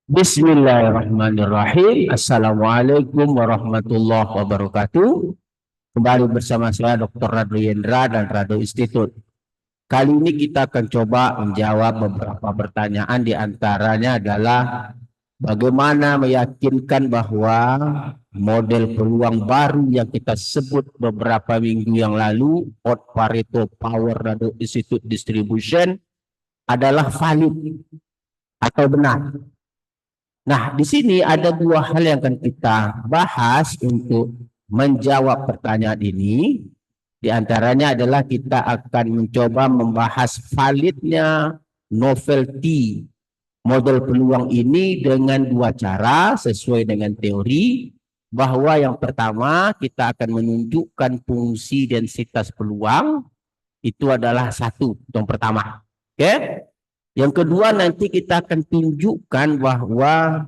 Bismillahirrahmanirrahim. Assalamualaikum warahmatullahi wabarakatuh. Kembali bersama saya Dr. Rado Yendra dan Rado Institute. Kali ini kita akan coba menjawab beberapa pertanyaan, di antaranya adalah bagaimana meyakinkan bahwa model peluang baru yang kita sebut beberapa minggu yang lalu, Pareto Power Rado Institute Distribution, adalah valid atau benar. Nah, di sini ada dua hal yang akan kita bahas untuk menjawab pertanyaan ini. Di antaranya adalah kita akan mencoba membahas validnya novelty model peluang ini dengan dua cara sesuai dengan teori, bahwa yang pertama kita akan menunjukkan fungsi densitas peluang itu adalah satu, yang pertama. Oke? Yang kedua, nanti kita akan tunjukkan bahwa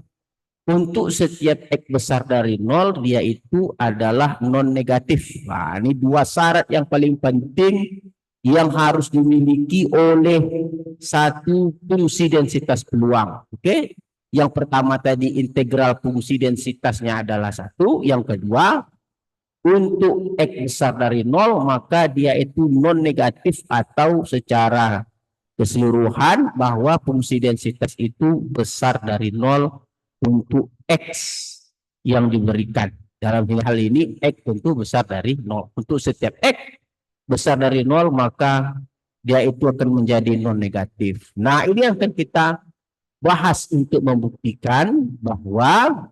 untuk setiap X besar dari 0, dia itu adalah non-negatif. Nah, ini dua syarat yang paling penting yang harus dimiliki oleh satu fungsi densitas peluang. Oke? Yang pertama tadi, integral fungsi densitasnya adalah satu. Yang kedua, untuk X besar dari 0, maka dia itu non-negatif, atau secara keseluruhan bahwa fungsi densitas itu besar dari 0 untuk X yang diberikan. Dalam hal ini X tentu besar dari 0. Untuk setiap X besar dari 0, maka dia itu akan menjadi non-negatif. Nah, ini yang akan kita bahas untuk membuktikan bahwa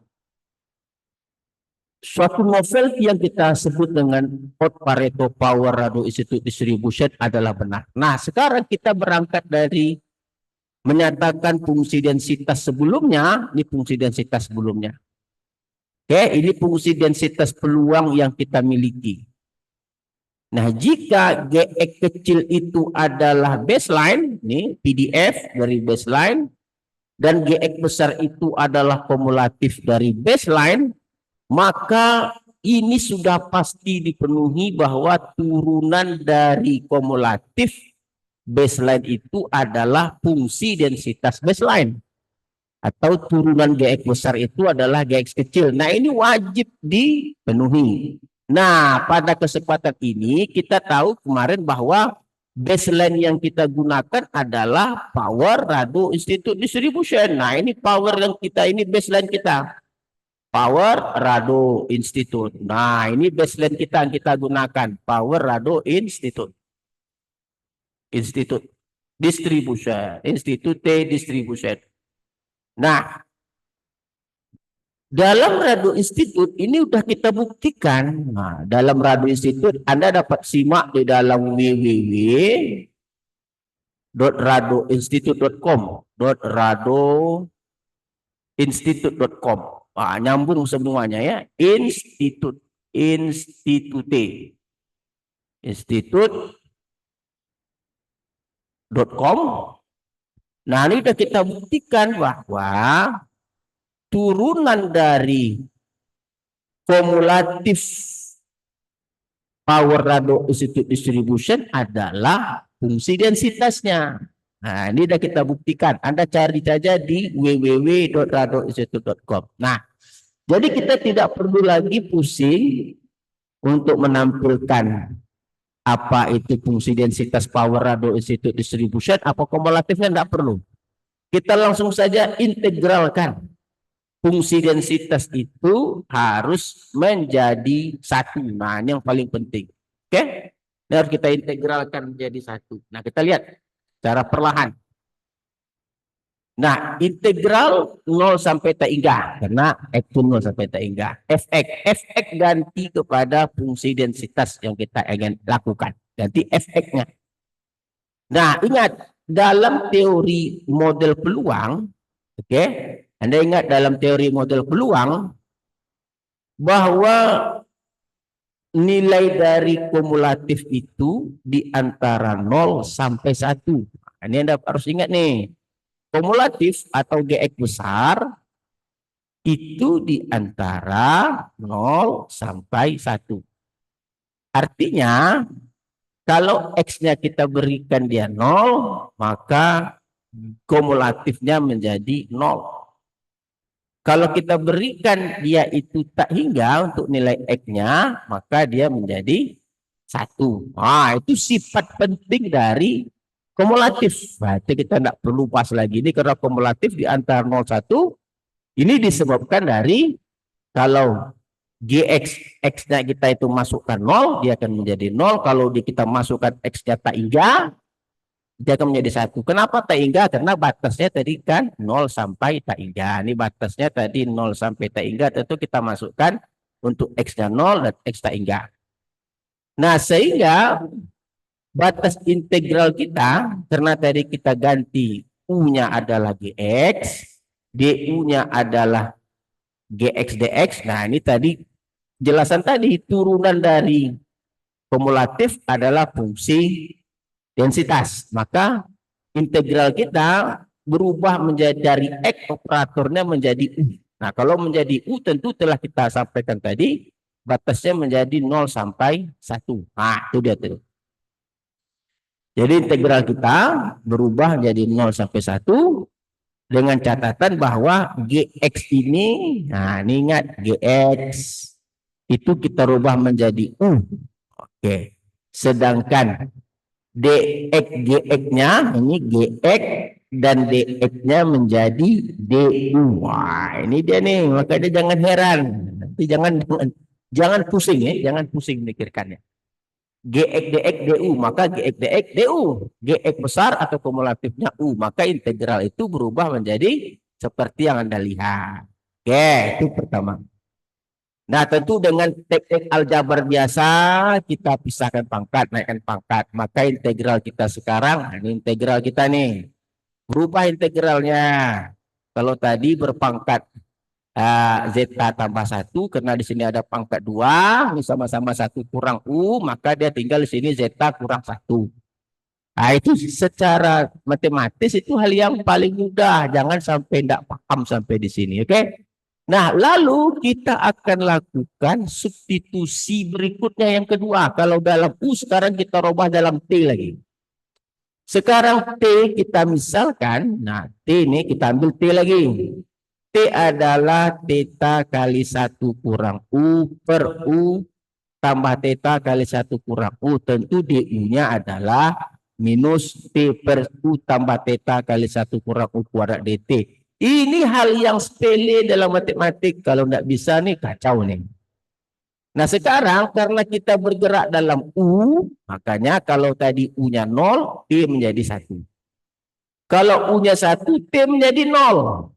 suatu novelty yang kita sebut dengan Pareto Power Rado Institute Distribution adalah benar. Nah, sekarang kita berangkat dari menyatakan fungsi densitas sebelumnya. Ini fungsi densitas sebelumnya. Oke, ini fungsi densitas peluang yang kita miliki. Nah, jika Gx kecil itu adalah baseline, nih PDF dari baseline, dan Gx besar itu adalah kumulatif dari baseline, maka ini sudah pasti dipenuhi bahwa turunan dari kumulatif baseline itu adalah fungsi densitas baseline, atau turunan Gx besar itu adalah Gx kecil. Nah, ini wajib dipenuhi. Nah, pada kesempatan ini kita tahu kemarin bahwa baseline yang kita gunakan adalah Power Rado Institute Distribution. Nah, ini power yang kita, ini baseline kita, Power Rado Institute. Nah, ini baseline kita yang kita gunakan, Power Rado Institute. Institute Distribution. Institute Distribution. Nah, dalam Rado Institute ini udah kita buktikan. Nah, dalam Rado Institute Anda dapat simak di dalam www.radoinstitute.com. radoinstitute.com. Nah, nyambung semuanya ya. Institute. Institute.com. Nah, ini sudah kita buktikan bahwa turunan dari kumulatif Power Rado Institute Distribution adalah fungsi densitasnya. Nah, ini sudah kita buktikan. Anda cari saja di www.radoinstitute.com. Nah, jadi kita tidak perlu lagi pusing untuk menampilkan apa itu fungsi densitas Power Rado Institute Distribution, apa kumulatifnya, tidak perlu. Kita langsung saja integralkan. Fungsi densitas itu harus menjadi satu. Nah, ini yang paling penting. Oke? Ini harus kita integralkan menjadi satu. Nah, kita lihat secara perlahan. Nah, integral 0 sampai tak hingga, karena X pun 0 sampai tak hingga. Fx ganti kepada fungsi densitas yang kita ingin lakukan. Ganti Fx-nya. Nah, ingat, dalam teori model peluang, oke, Anda ingat dalam teori model peluang bahwa nilai dari kumulatif itu di antara 0 sampai 1. Ini Anda harus ingat nih. Kumulatif atau Gx besar itu di antara 0 sampai 1. Artinya, kalau X-nya kita berikan dia 0, maka kumulatifnya menjadi 0. Kalau kita berikan dia itu tak hingga untuk nilai X-nya, maka dia menjadi 1. Nah, itu sifat penting dari kumulatif. Berarti kita tidak perlu pas lagi ini karena kumulatif di antara 0 1 ini disebabkan dari kalau GX X-nya kita itu masukkan 0, dia akan menjadi 0. Kalau kita masukkan X-nya tak hingga, dia akan menjadi 1. Kenapa tak hingga? Karena batasnya tadi kan 0 sampai tak hingga. Ini batasnya tadi 0 sampai tak hingga. Tentu kita masukkan untuk X-nya 0 dan X tak hingga. Nah, sehingga batas integral kita, karena tadi kita ganti U-nya adalah GX, DU-nya adalah GX dx. Nah, ini tadi jelasan tadi turunan dari kumulatif adalah fungsi densitas. Maka integral kita berubah menjadi dari X operatornya menjadi U. Nah, kalau menjadi U tentu telah kita sampaikan tadi batasnya menjadi 0 sampai 1. Nah, itu dia tuh. Jadi integral kita berubah menjadi 0 sampai 1 dengan catatan bahwa GX ini, nah ini ingat GX itu kita rubah menjadi U. Oke. Sedangkan DX GX-nya ini GX dan DX-nya menjadi DU. Wah, ini dia nih, maka dia jangan heran. Nanti jangan pusing ya, jangan pusing mikirkannya. GX DX DU, maka GX DX DU. GX besar atau kumulatifnya U, maka integral itu berubah menjadi seperti yang Anda lihat. Oke, itu pertama. Nah, tentu dengan teknik aljabar biasa kita pisahkan pangkat, naikkan pangkat. Maka integral kita sekarang, ini integral kita nih. Berubah integralnya. Kalau tadi berpangkat zeta tambah 1, karena di sini ada pangkat 2, ini sama-sama 1 kurang U, maka dia tinggal di sini zeta kurang 1. Nah, itu secara matematis itu hal yang paling mudah, jangan sampai tidak paham sampai di sini, oke? Nah, lalu kita akan lakukan substitusi berikutnya yang kedua. Kalau dalam U sekarang kita rubah dalam T lagi. Sekarang T kita misalkan, nah T ini kita ambil T lagi. T adalah theta kali 1 kurang U per U tambah theta kali 1 kurang U. Tentu DU-nya adalah minus T per U tambah theta kali 1 kurang U kuadrat DT. Ini hal yang sepele dalam matematik. Kalau tidak bisa nih kacau nih. Nah, sekarang karena kita bergerak dalam U, makanya kalau tadi U-nya 0, T menjadi 1. Kalau U-nya 1, T menjadi 0.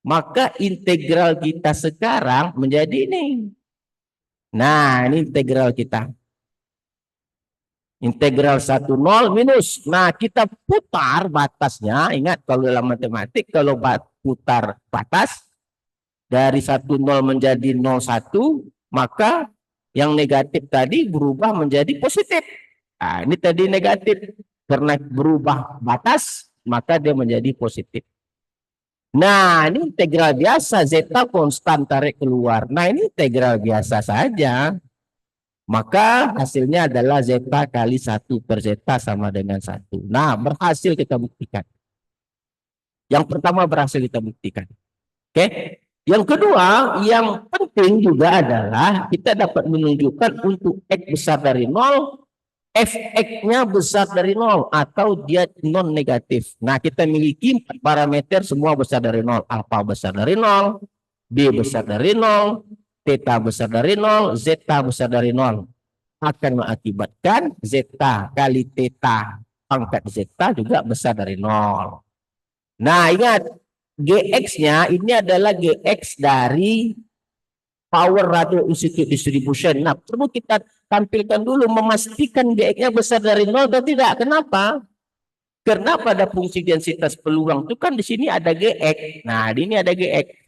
Maka integral kita sekarang menjadi ini. Nah, ini integral kita. Integral 1 0 minus. Nah, kita putar batasnya. Ingat kalau dalam matematik kalau putar batas dari 1 0 menjadi 0 1, maka yang negatif tadi berubah menjadi positif. Nah, ini tadi negatif karena berubah batas, maka dia menjadi positif. Nah, ini integral biasa, zeta konstan tarik keluar. Nah, ini integral biasa saja. Maka hasilnya adalah zeta kali 1 per zeta sama dengan 1. Nah, berhasil kita buktikan. Yang pertama berhasil kita buktikan. Oke. Yang kedua, yang penting juga adalah kita dapat menunjukkan untuk X besar dari 0, Fx-nya besar dari 0 atau dia non negatif. Nah, kita miliki 4 parameter semua besar dari 0. Alfa besar dari 0, B besar dari 0, theta besar dari 0, zeta besar dari 0. Akan mengakibatkan zeta kali theta pangkat zeta juga besar dari 0. Nah, ingat GX-nya ini adalah GX dari power radio institute distribution. Nah, perlu kita tampilkan dulu memastikan GX-nya besar dari 0 atau tidak. Kenapa? Karena pada fungsi densitas peluang itu kan di sini ada GX. Nah, di ini ada GX.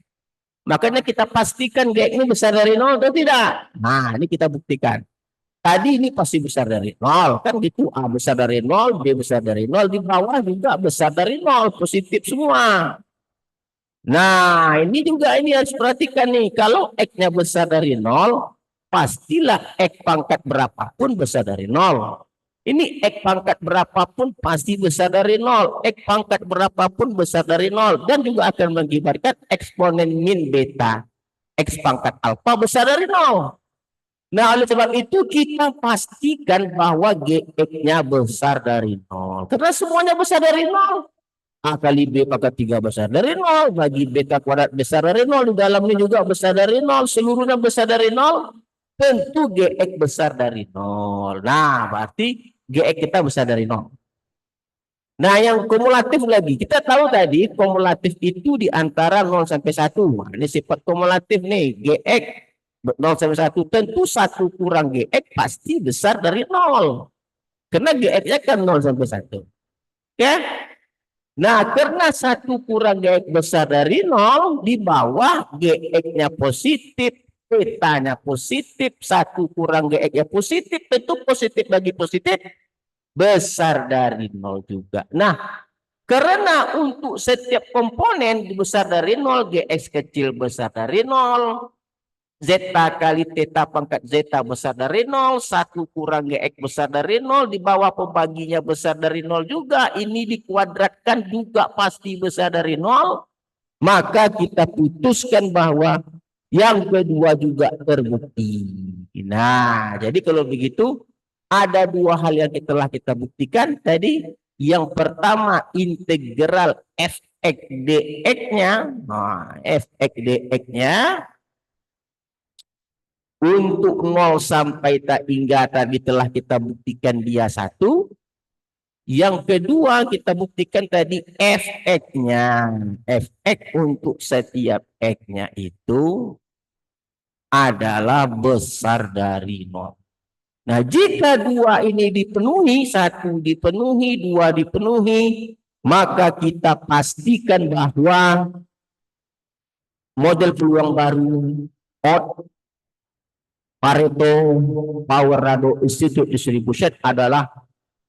Makanya kita pastikan GX ini besar dari 0 atau tidak. Nah, ini kita buktikan. Tadi ini pasti besar dari 0. Kan gitu, A besar dari 0, B besar dari 0. Di bawah juga besar dari 0. Positif semua. Nah, ini juga ini harus perhatikan nih. Kalau X-nya besar dari 0, pastilah X pangkat berapapun besar dari 0. Ini X pangkat berapapun pasti besar dari nol. X pangkat berapapun besar dari nol. Dan juga akan mengakibatkan eksponen min beta. X pangkat alfa besar dari nol. Nah, oleh sebab itu kita pastikan bahwa GX-nya besar dari nol. Karena semuanya besar dari nol. A kali B pangkat 3 besar dari nol. Bagi beta kuadrat besar dari nol. Di dalamnya juga besar dari nol. Seluruhnya besar dari nol. Tentu GX besar dari nol. Nah, berarti GX kita besar dari nol. Nah, yang kumulatif lagi. Kita tahu tadi kumulatif itu di antara 0 sampai 1. Nah, ini sifat kumulatif nih. GX 0 sampai 1. Tentu 1 kurang GX pasti besar dari 0. Karena GX-nya kan 0 sampai 1. Oke? Nah, karena 1 kurang GX besar dari 0, di bawah GX-nya positif, betanya positif, 1 kurang GX-nya positif, tentu positif bagi positif, besar dari 0 juga. Nah, karena untuk setiap komponen besar dari 0, GX kecil besar dari 0, zeta kali theta pangkat zeta besar dari 0, 1 kurang GX besar dari 0, di bawah pembaginya besar dari 0 juga, ini dikuadratkan juga pasti besar dari 0, maka kita putuskan bahwa yang kedua juga terbukti. Nah, jadi kalau begitu, ada dua hal yang telah kita buktikan tadi. Yang pertama, integral fx dx-nya. Nah, fx dx-nya untuk 0 sampai tak hingga tadi telah kita buktikan dia 1. Yang kedua kita buktikan tadi fx-nya. Fx untuk setiap x-nya itu adalah besar dari 0. Nah, jika dua ini dipenuhi, 1 dipenuhi, 2 dipenuhi, maka kita pastikan bahwa model peluang baru Pareto Power Rado Institute Distribution adalah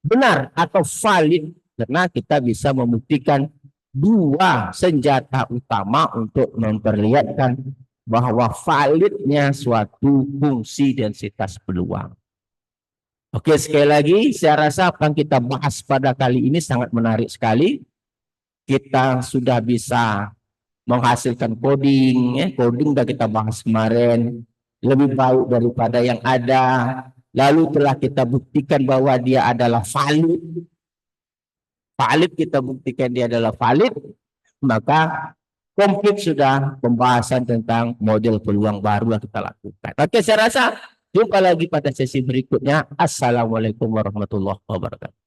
benar atau valid, karena kita bisa membuktikan dua senjata utama untuk memperlihatkan bahwa validnya suatu fungsi densitas peluang. Oke, sekali lagi saya rasa apa yang kita bahas pada kali ini sangat menarik sekali. Kita sudah bisa menghasilkan coding, coding sudah kita bahas kemarin, lebih baik daripada yang ada. Lalu telah kita buktikan bahwa dia adalah valid. Valid kita buktikan dia adalah valid, maka komplit sudah pembahasan tentang model peluang baru yang kita lakukan. Oke, saya rasa jumpa lagi pada sesi berikutnya. Assalamualaikum warahmatullahi wabarakatuh.